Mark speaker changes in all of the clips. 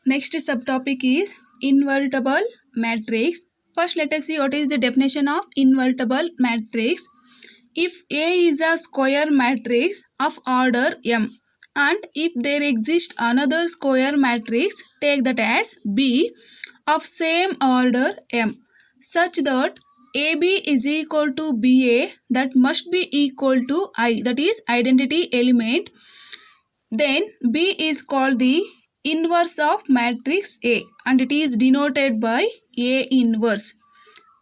Speaker 1: Next subtopic is invertible matrix. First, let us see what is the definition of invertible matrix. If A is a square matrix of order M and if there exists another square matrix, take that as B of same order M, such that AB is equal to BA, that must be equal to I, that is identity element, then B is called the inverse of matrix A and it is denoted by A inverse.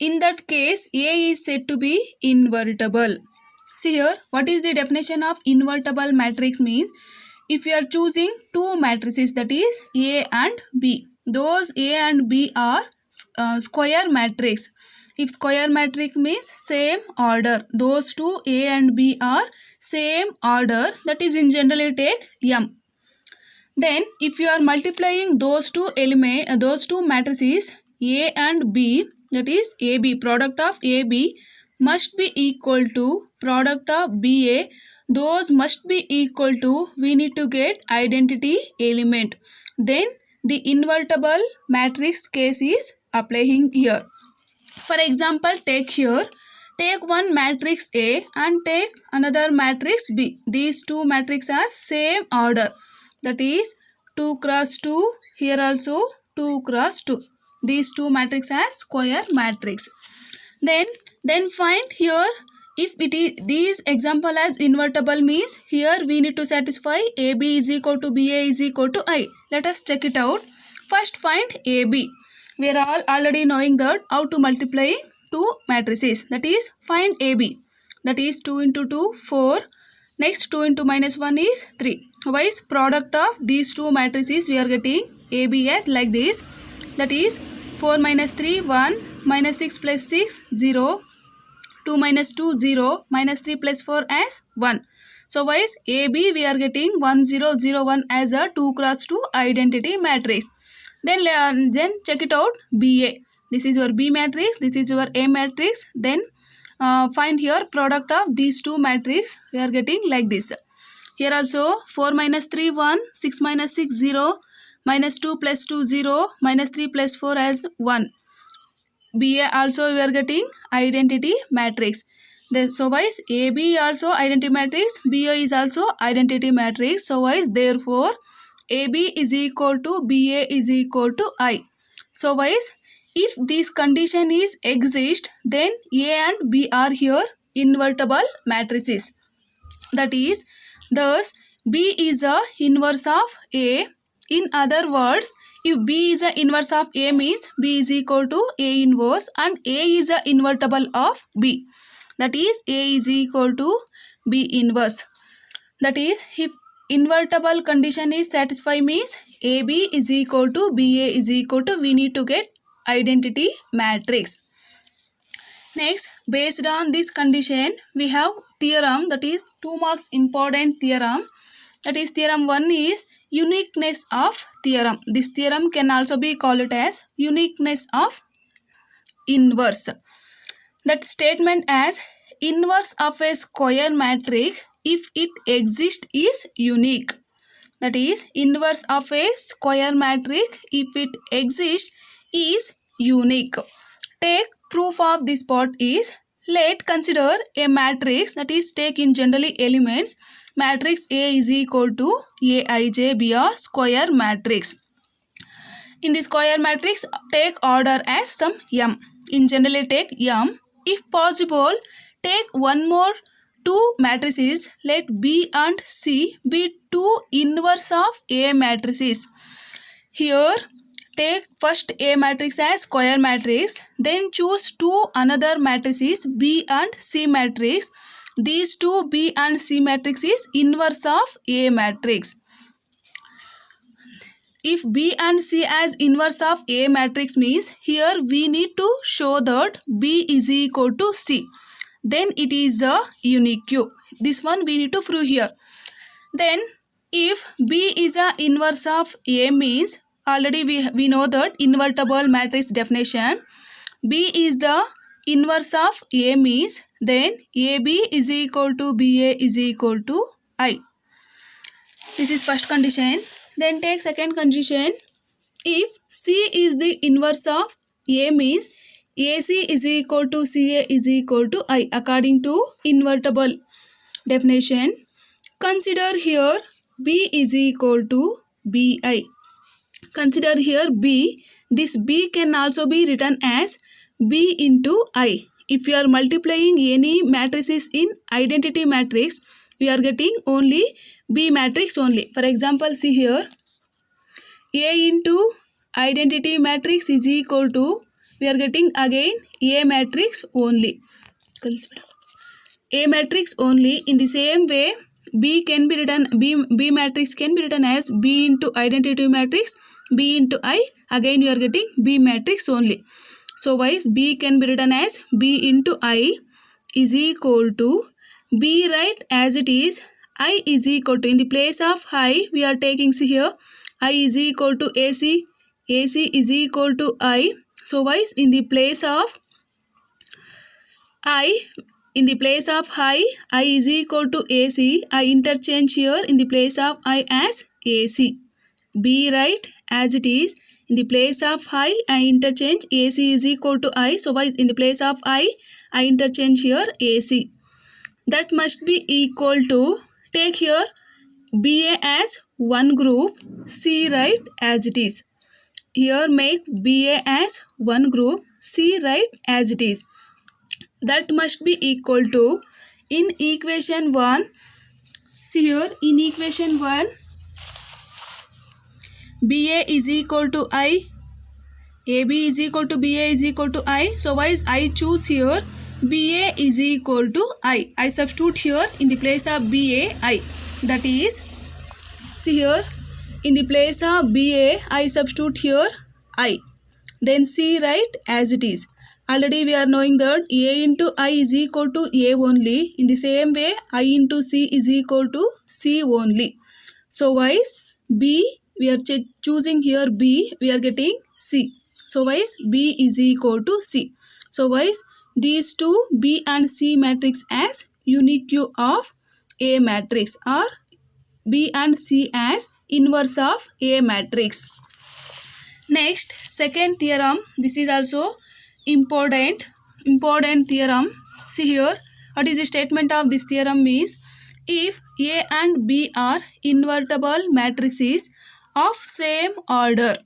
Speaker 1: In that case, A is said to be invertible. See here, what is the definition of invertible matrix means? If you are choosing two matrices, that is A and B, those A and B are square matrix. If square matrix means same order, those two A and B are same order, that is in general you take M. Then if you are multiplying those two matrices A and B, that is AB, product of AB must be equal to product of BA, those must be equal to, we need to get identity element. Then the invertible matrix case is applying here. For example, take one matrix A and take another matrix B. These two matrices are same order, that is 2 cross 2, here also 2 cross 2. These two matrices are square matrix. Then find here, if it is this example as invertible means here we need to satisfy AB is equal to BA is equal to I. Let us check it out. First find AB. We are all already knowing that how to multiply two matrices, that is find AB, that is 2 into 2 4, next 2 into minus 1 is 3. Wise product of these two matrices we are getting AB as like this, that is 4 minus 3 1, minus 6 plus 6 0, 2 minus 2 0, minus 3 plus 4 as 1. So wise AB we are getting 1 0 0 1 as a 2 cross 2 identity matrix. Then check it out BA. This is your B matrix, this is your A matrix. Then find here product of these two matrices we are getting like this. Here also 4 minus 3 1, 6 minus 6 0, minus 2 plus 2 0, minus 3 plus 4 as 1. BA also we are getting identity matrix. Then so wise AB also identity matrix, BA is also identity matrix. So wise therefore AB is equal to BA is equal to I. So wise if this condition is exist, then A and B are here invertible matrices. That is, thus B is a inverse of A. In other words, if B is a inverse of A means B is equal to A inverse and A is a invertible of B. That is A is equal to B inverse. That is, if invertible condition is satisfied means AB is equal to BA is equal to, we need to get identity matrix. Next, based on this condition, we have theorem, that is 2 marks important theorem. That is theorem 1 is uniqueness of theorem. This theorem can also be called as uniqueness of inverse. That statement as inverse of a square matrix if it exists is unique. That is inverse of a square matrix if it exists is unique. Take proof of this part is, let consider a matrix, that is take in generally elements, matrix A is equal to Aij be a square matrix. In the square matrix take order as some M. In generally take M. If possible take one more two matrices, let B and C be two inverse of A matrices. Here take first A matrix as square matrix, then choose two another matrices B and C matrix. These two B and C matrix is inverse of A matrix. If B and C as inverse of A matrix means here we need to show that B is equal to C. Then it is a unique. This one we need to prove here. Then if B is a inverse of A means, already we know that invertible matrix definition. B is the inverse of A means then AB is equal to BA is equal to I. This is first condition. Then take second condition. If C is the inverse of A means AC is equal to CA is equal to I according to invertible definition. Consider here B is equal to BI. Consider here B. This B can also be written as B into I. If you are multiplying any matrices in identity matrix, we are getting only B matrix only. For example, see here A into identity matrix is equal to, we are getting again A matrix only. A matrix only. In the same way, B can be written, B matrix can be written as B into identity matrix, B into I. Again you are getting B matrix only. So wise B can be written as B into I is equal to B, right, as it is. I is equal to, in the place of I we are taking, see here, I is equal to AC, AC is equal to I. So wise in the place of I, in the place of I is equal to AC, I interchange here in the place of I as AC. B, right, as it is. In the place of I interchange AC is equal to I. So why in the place of I interchange here AC. That must be equal to, take here BA as one group, C, right, as it is. Here make BA as one group, C, right, as it is. That must be equal to, in equation 1, see here in equation 1, BA is equal to I, AB is equal to BA is equal to I. So why is I choose here BA is equal to I. I substitute here in the place of BA I. That is, see here in the place of BA I substitute here I. Then C, right, as it is. Already we are knowing that A into I is equal to A only. In the same way I into C is equal to C only. So wise B, we are choosing here B, we are getting C. So wise B is equal to C. So wise these two B and C matrix as unique of A matrix, or B and C as inverse of A matrix. Next, second theorem. This is also important theorem. See here, what is the statement of this theorem means, if A and B are invertible matrices of same order,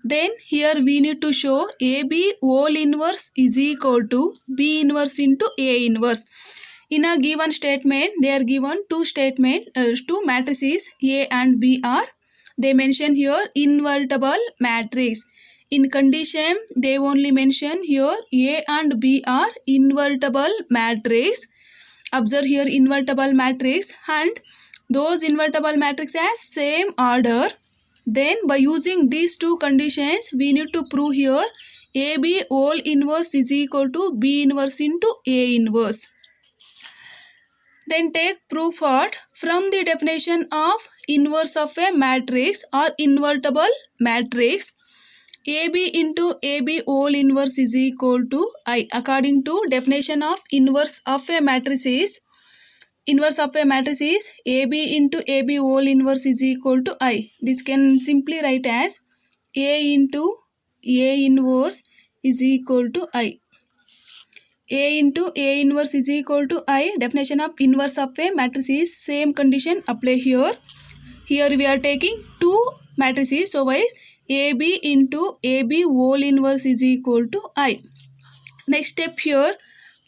Speaker 1: then here we need to show AB whole inverse is equal to B inverse into A inverse. In a given statement, they are given two matrices A and B are, they mention here invertible matrix. In condition, they only mention here A and B are invertible matrix. Observe here invertible matrix, and those invertible matrix as same order. Then by using these two conditions, we need to prove here AB whole inverse is equal to B inverse into A inverse. Then take proof what? From the definition of inverse of a matrix or invertible matrix, AB into AB whole inverse is equal to I. According to definition of inverse of a matrix is, inverse of a matrix is AB into AB whole inverse is equal to I. This can simply write as A into A inverse is equal to I. A into A inverse is equal to I. Definition of inverse of a matrix is same condition apply here. Here we are taking two matrices. So why is AB into AB whole inverse is equal to I. Next step here,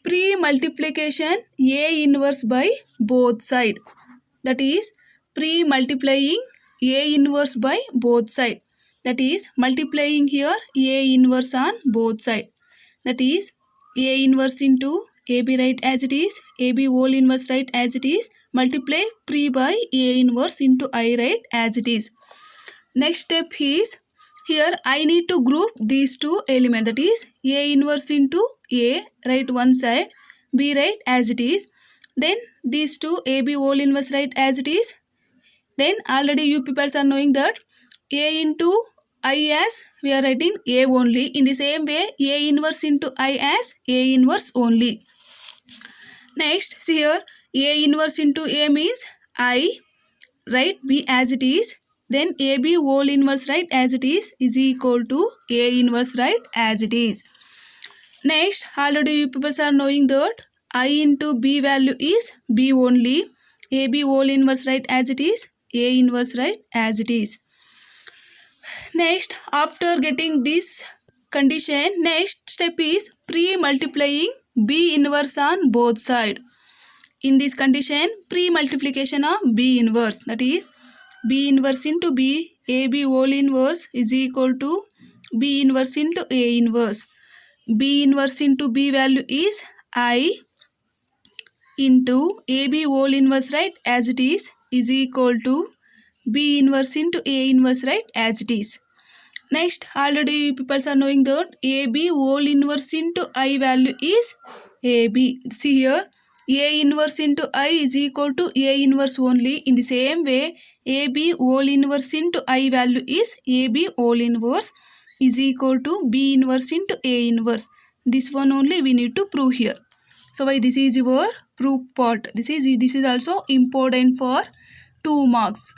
Speaker 1: pre-multiplication A inverse by both side. That is pre-multiplying A inverse by both side. That is multiplying here A inverse on both side. That is A inverse into AB, right, as it is, AB whole inverse, right, as it is, multiply pre by A inverse into I, right, as it is. Next step is, here I need to group these two elements, that is A inverse into A, right, one side, B, right, as it is. Then these two AB whole inverse, right, as it is. Then already you people are knowing that A into I as we are writing A only. In the same way A inverse into I as A inverse only. Next, see here A inverse into A means I, write B as it is. then AB whole inverse right as it is equal to A inverse right as it is. Next, already you people are knowing that I into B value is B only. AB whole inverse right as it is A inverse right as it is. Next, after getting this condition, next step is pre-multiplying B inverse on both sides. In this condition, pre-multiplication of B inverse, that is B inverse into B, AB whole inverse is equal to B inverse into A inverse. B inverse into B value is I into AB whole inverse right as it is equal to B inverse into A inverse right as it is. Next, already people are knowing that AB whole inverse into I value is AB. See here, A inverse into I is equal to A inverse only. In the same way, AB whole inverse into I value is AB whole inverse is equal to B inverse into A inverse. This one only we need to prove here. So why this is your proof part. This is also important for 2 marks.